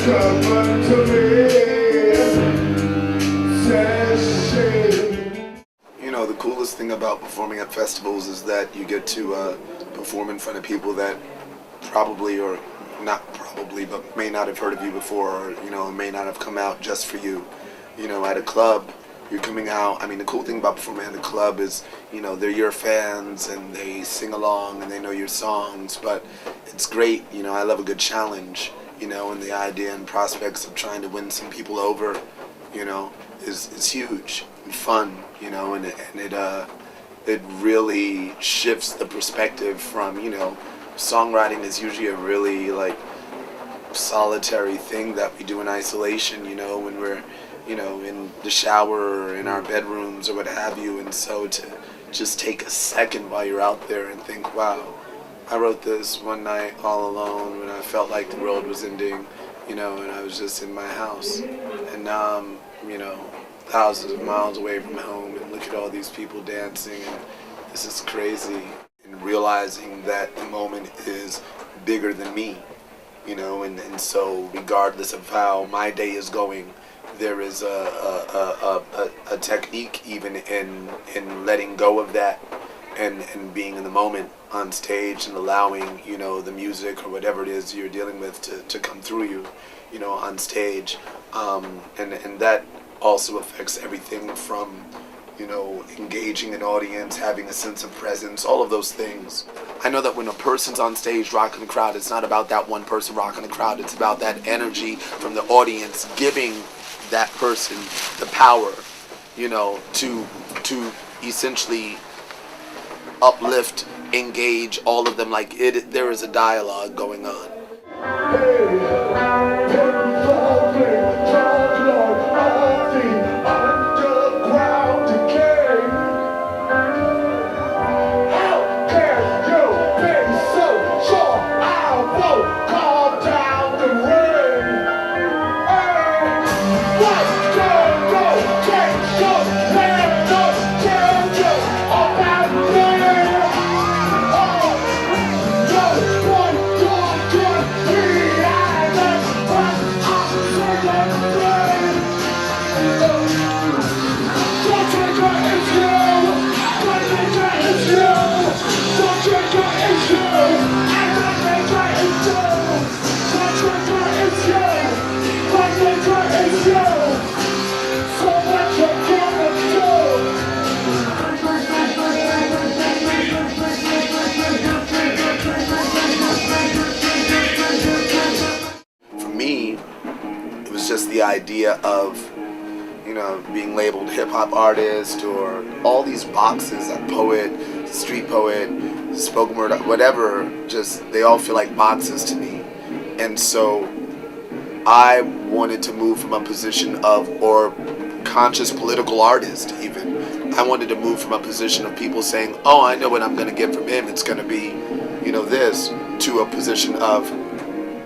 Come unto me, says she. You know, the coolest thing about performing at festivals is that you get to perform in front of people that probably, or not probably, but may not have heard of you before, or, you know, may not have come out just for you. You know, at a club, you're coming out. I mean, the cool thing about performing at a club is, you know, they're your fans and they sing along and they know your songs, but it's great. You know, I love a good challenge, you know, and the idea and prospects of trying to win some people over, you know, is huge and fun, you know, and it really shifts the perspective from, you know, songwriting is usually a really, like, solitary thing that we do in isolation, you know, when we're, you know, in the shower or in our bedrooms or what have you. And so to just take a second while you're out there and think, wow, I wrote this one night all alone when I felt like the world was ending, you know, and I was just in my house. And now I'm, you know, thousands of miles away from home, and look at all these people dancing, and this is crazy. And realizing that the moment is bigger than me, you know, and so regardless of how my day is going, there is a technique even in letting go of that and being in the moment on stage and allowing, you know, the music or whatever it is you're dealing with to come through you, you know, on stage. And that also affects everything from, you know, engaging an audience, having a sense of presence, all of those things. I know that when a person's on stage rocking the crowd, it's not about that one person rocking the crowd, it's about that energy from the audience giving that person the power, you know, to essentially uplift, engage all of them. Like there is a dialogue going on. Just the idea of, you know, being labeled hip-hop artist or all these boxes, a poet, street poet, spoken word, whatever, just they all feel like boxes to me. And so I wanted to move from a position of, or conscious political artist even, I wanted to move from a position of people saying, oh, I know what I'm going to get from him, it's going to be, you know, this, to a position of,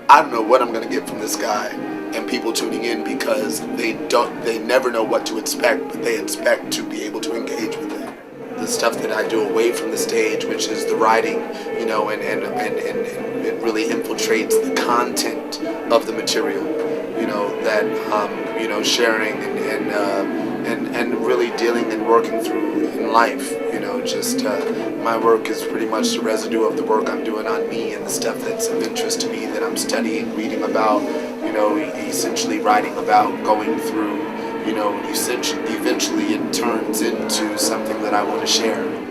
I don't know what I'm going to get from this guy. And people tuning in because they never know what to expect, but they expect to be able to engage with it. The stuff that I do away from the stage, which is the writing, you know, and it really infiltrates the content of the material, you know, that you know, sharing and really dealing and working through in life, you know, just my work is pretty much the residue of the work I'm doing on me and the stuff that's of interest to me that I'm studying, reading about, you know, essentially writing about, going through, you know, eventually it turns into something that I want to share.